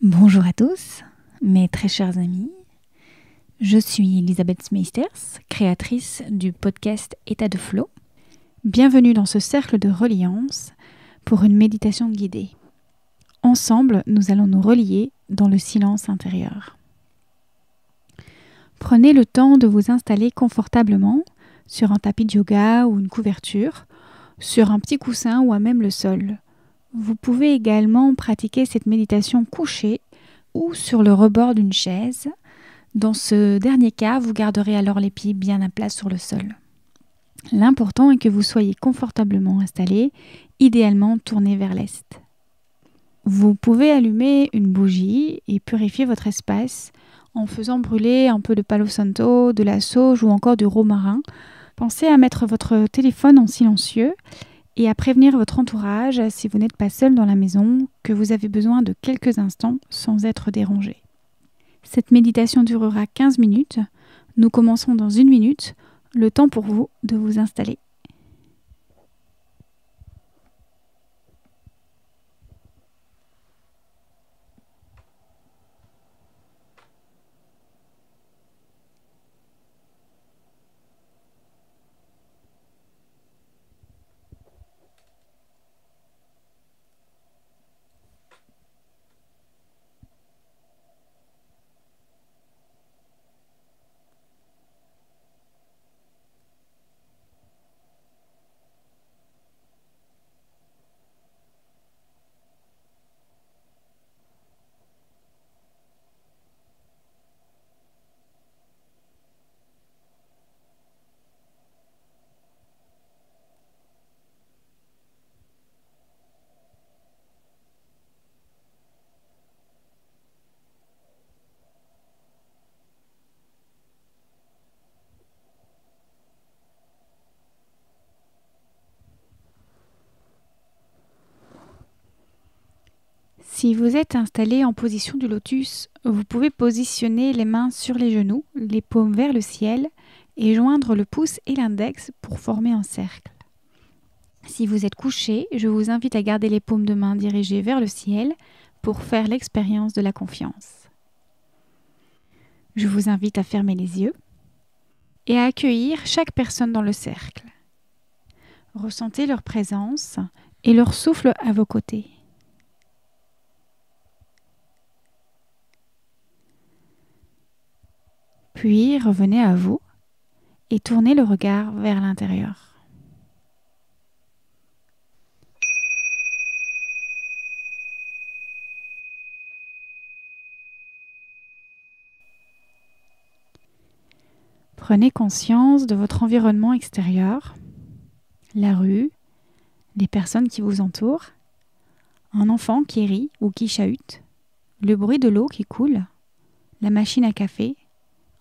Bonjour à tous, mes très chers amis. Je suis Elisabeth Meisters, créatrice du podcast État de Flow. Bienvenue dans ce cercle de reliance pour une méditation guidée. Ensemble, nous allons nous relier dans le silence intérieur. Prenez le temps de vous installer confortablement sur un tapis de yoga ou une couverture, sur un petit coussin ou à même le sol. Vous pouvez également pratiquer cette méditation couchée ou sur le rebord d'une chaise. Dans ce dernier cas, vous garderez alors les pieds bien à plat sur le sol. L'important est que vous soyez confortablement installé, idéalement tourné vers l'est. Vous pouvez allumer une bougie et purifier votre espace en faisant brûler un peu de palo santo, de la sauge ou encore du romarin. Pensez à mettre votre téléphone en silencieux et à prévenir votre entourage, si vous n'êtes pas seul dans la maison, que vous avez besoin de quelques instants sans être dérangé. Cette méditation durera 15 minutes. Nous commençons dans 1 minute, le temps pour vous de vous installer. Si vous êtes installé en position du lotus, vous pouvez positionner les mains sur les genoux, les paumes vers le ciel et joindre le pouce et l'index pour former un cercle. Si vous êtes couché, je vous invite à garder les paumes de main dirigées vers le ciel pour faire l'expérience de la confiance. Je vous invite à fermer les yeux et à accueillir chaque personne dans le cercle. Ressentez leur présence et leur souffle à vos côtés. Puis revenez à vous et tournez le regard vers l'intérieur. Prenez conscience de votre environnement extérieur, la rue, les personnes qui vous entourent, un enfant qui rit ou qui chahute, le bruit de l'eau qui coule, la machine à café,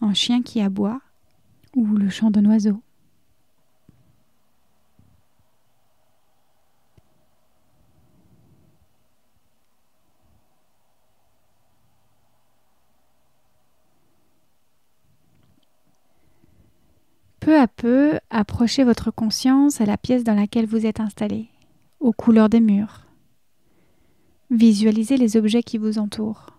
un chien qui aboie ou le chant d'un oiseau. Peu à peu, approchez votre conscience à la pièce dans laquelle vous êtes installé, aux couleurs des murs. Visualisez les objets qui vous entourent.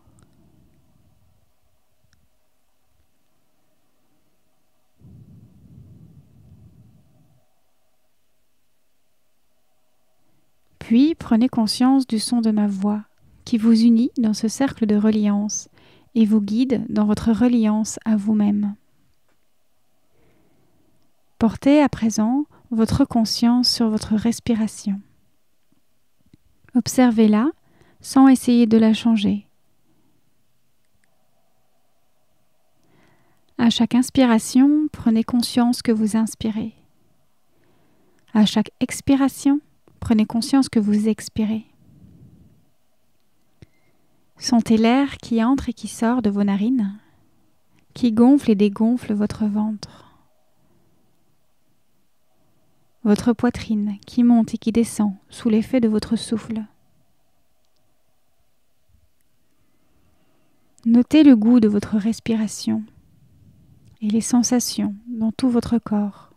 Puis prenez conscience du son de ma voix qui vous unit dans ce cercle de reliance et vous guide dans votre reliance à vous-même. Portez à présent votre conscience sur votre respiration. Observez-la sans essayer de la changer. À chaque inspiration, prenez conscience que vous inspirez. À chaque expiration, prenez conscience que vous expirez. Sentez l'air qui entre et qui sort de vos narines, qui gonfle et dégonfle votre ventre. Votre poitrine qui monte et qui descend sous l'effet de votre souffle. Notez le goût de votre respiration et les sensations dans tout votre corps.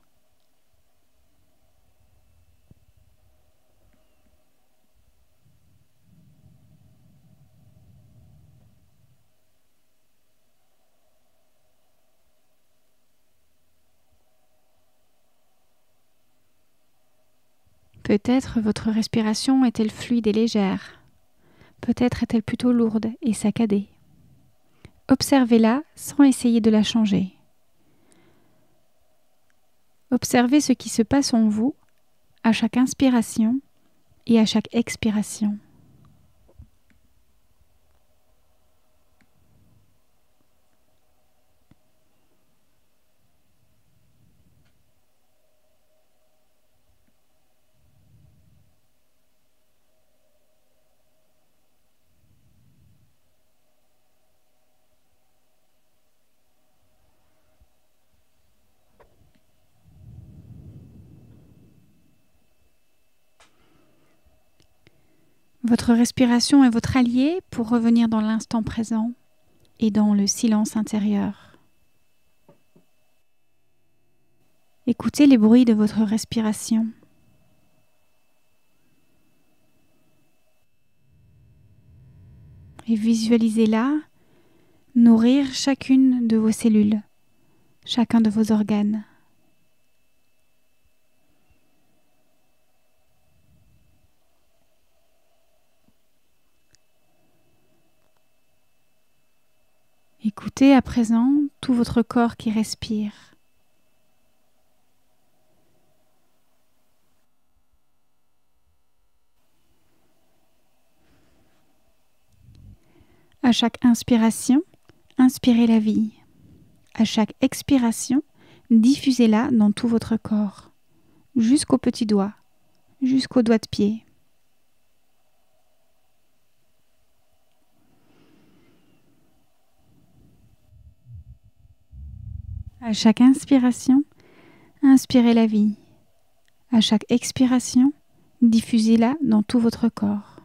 Peut-être votre respiration est-elle fluide et légère. Peut-être est-elle plutôt lourde et saccadée. Observez-la sans essayer de la changer. Observez ce qui se passe en vous à chaque inspiration et à chaque expiration. Votre respiration est votre allié pour revenir dans l'instant présent et dans le silence intérieur. Écoutez les bruits de votre respiration. Et visualisez-la nourrir chacune de vos cellules, chacun de vos organes. Écoutez à présent tout votre corps qui respire. À chaque inspiration, inspirez la vie. À chaque expiration, diffusez-la dans tout votre corps, jusqu'aux petits doigts, jusqu'aux doigts de pied. À chaque inspiration, inspirez la vie. À chaque expiration, diffusez-la dans tout votre corps.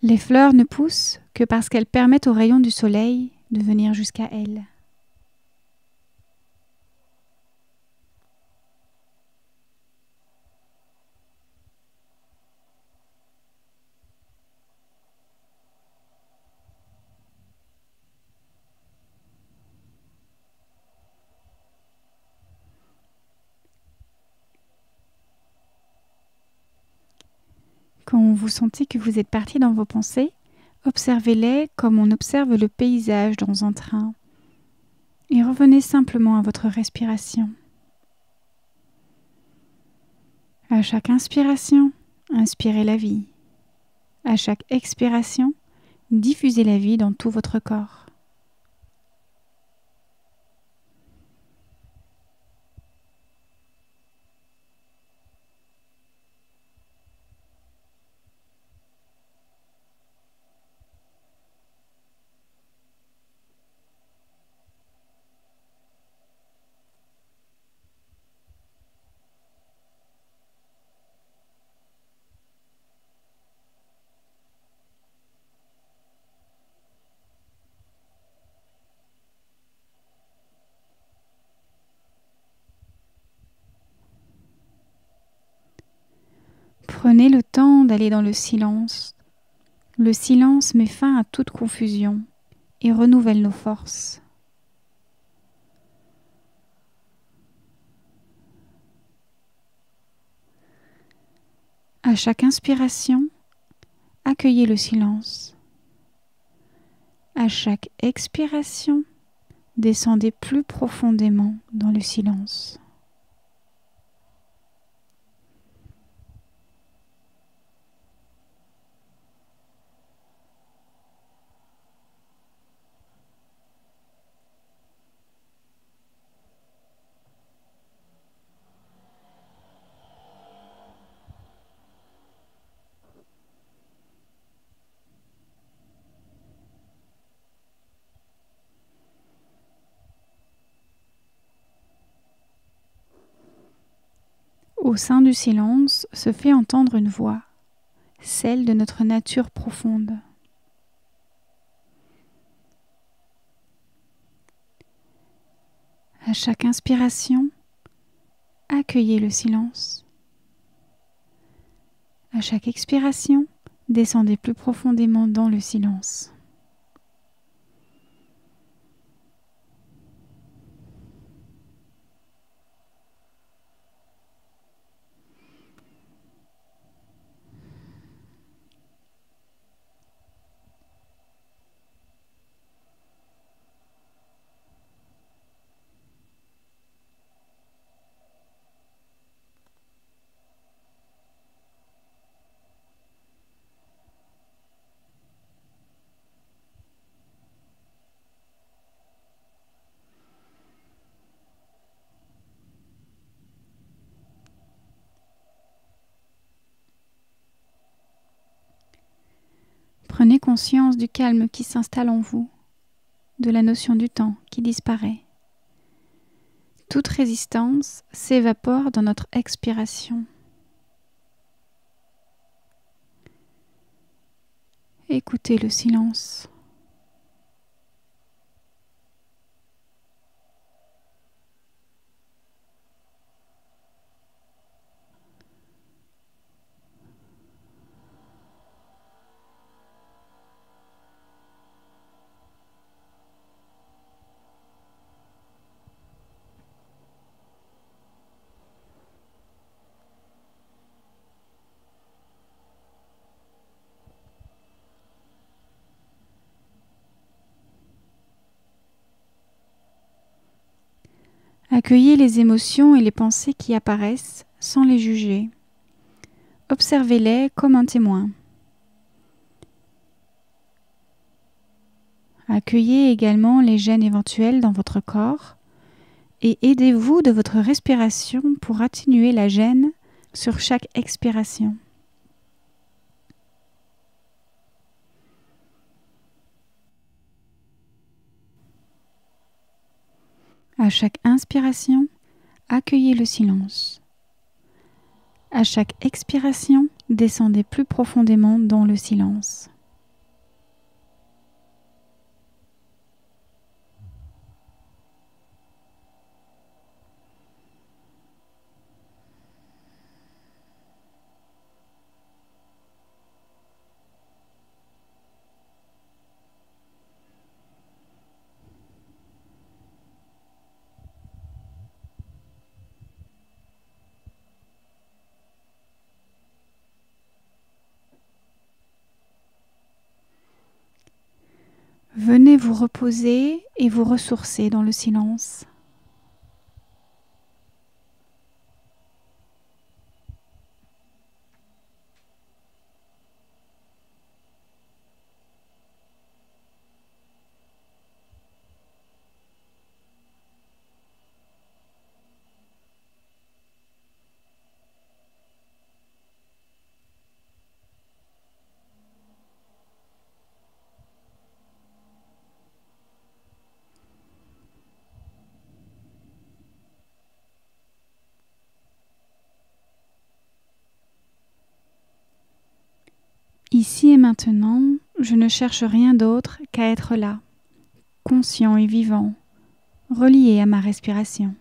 Les fleurs ne poussent que parce qu'elles permettent aux rayons du soleil de venir jusqu'à elles. Quand vous sentez que vous êtes parti dans vos pensées, observez-les comme on observe le paysage dans un train et revenez simplement à votre respiration. À chaque inspiration, inspirez la vie. À chaque expiration, diffusez la vie dans tout votre corps. Prenez le temps d'aller dans le silence. Le silence met fin à toute confusion et renouvelle nos forces. À chaque inspiration, accueillez le silence. À chaque expiration, descendez plus profondément dans le silence. Au sein du silence se fait entendre une voix, celle de notre nature profonde. À chaque inspiration, accueillez le silence. À chaque expiration, descendez plus profondément dans le silence. Prenez conscience du calme qui s'installe en vous, de la notion du temps qui disparaît. Toute résistance s'évapore dans notre expiration. Écoutez le silence. Accueillez les émotions et les pensées qui apparaissent sans les juger. Observez-les comme un témoin. Accueillez également les gênes éventuelles dans votre corps et aidez-vous de votre respiration pour atténuer la gêne sur chaque expiration. À chaque inspiration, accueillez le silence. À chaque expiration, descendez plus profondément dans le silence. Venez vous reposer et vous ressourcer dans le silence. Ici et maintenant, je ne cherche rien d'autre qu'à être là, conscient et vivant, relié à ma respiration.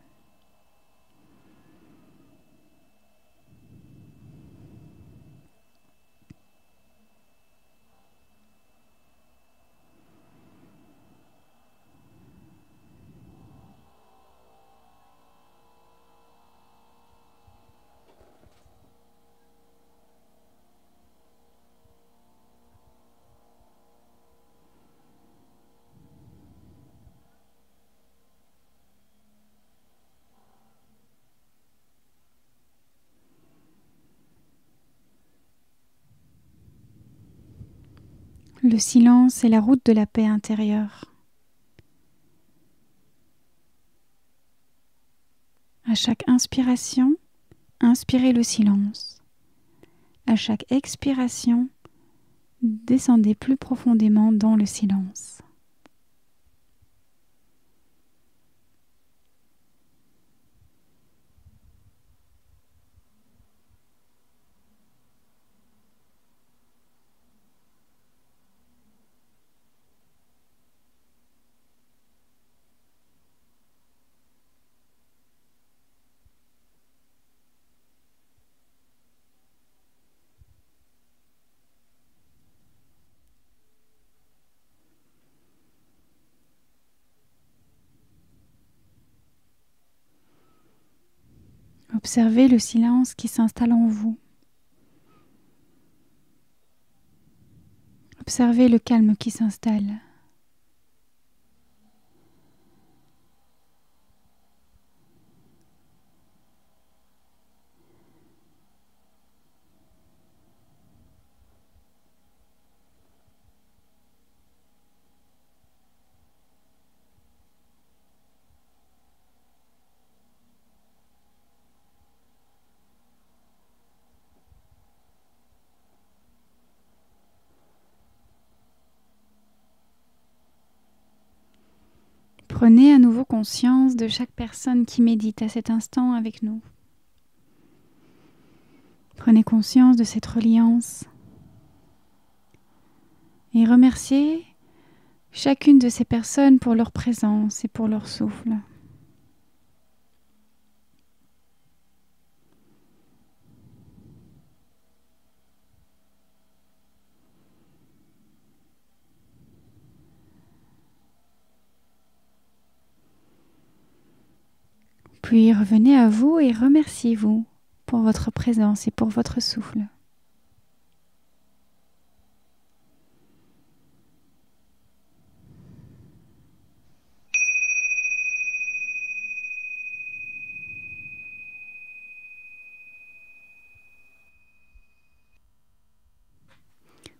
Le silence est la route de la paix intérieure. À chaque inspiration, inspirez le silence. À chaque expiration, descendez plus profondément dans le silence. Observez le silence qui s'installe en vous. Observez le calme qui s'installe. Prenez à nouveau conscience de chaque personne qui médite à cet instant avec nous. Prenez conscience de cette reliance et remerciez chacune de ces personnes pour leur présence et pour leur souffle. Puis revenez à vous et remerciez-vous pour votre présence et pour votre souffle.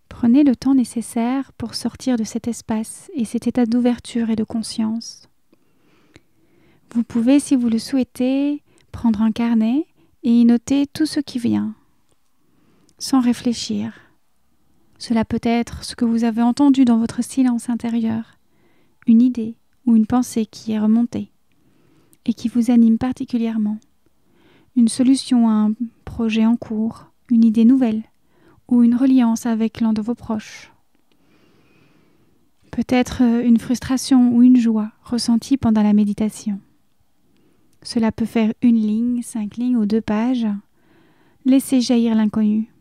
Prenez le temps nécessaire pour sortir de cet espace et cet état d'ouverture et de conscience. Vous pouvez, si vous le souhaitez, prendre un carnet et y noter tout ce qui vient, sans réfléchir. Cela peut être ce que vous avez entendu dans votre silence intérieur, une idée ou une pensée qui est remontée et qui vous anime particulièrement, une solution à un projet en cours, une idée nouvelle ou une reliance avec l'un de vos proches. Peut-être une frustration ou une joie ressentie pendant la méditation. Cela peut faire 1 ligne, 5 lignes ou 2 pages. Laissez jaillir l'inconnu.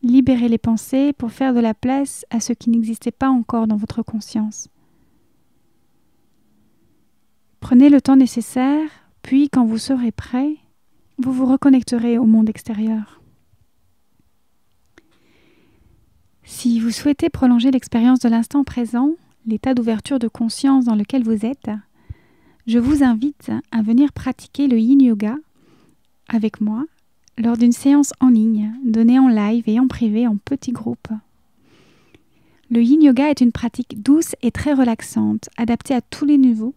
Libérez les pensées pour faire de la place à ce qui n'existait pas encore dans votre conscience. Prenez le temps nécessaire, puis quand vous serez prêt, vous vous reconnecterez au monde extérieur. Si vous souhaitez prolonger l'expérience de l'instant présent, l'état d'ouverture de conscience dans lequel vous êtes, je vous invite à venir pratiquer le Yin Yoga avec moi lors d'une séance en ligne, donnée en live et en privé en petits groupes. Le Yin Yoga est une pratique douce et très relaxante, adaptée à tous les niveaux,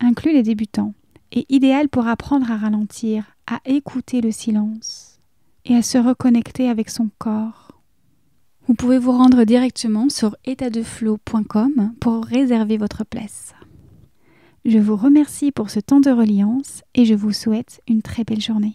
inclus les débutants, et idéale pour apprendre à ralentir, à écouter le silence et à se reconnecter avec son corps. Vous pouvez vous rendre directement sur étatdeflow.com pour réserver votre place. Je vous remercie pour ce temps de reliance et je vous souhaite une très belle journée.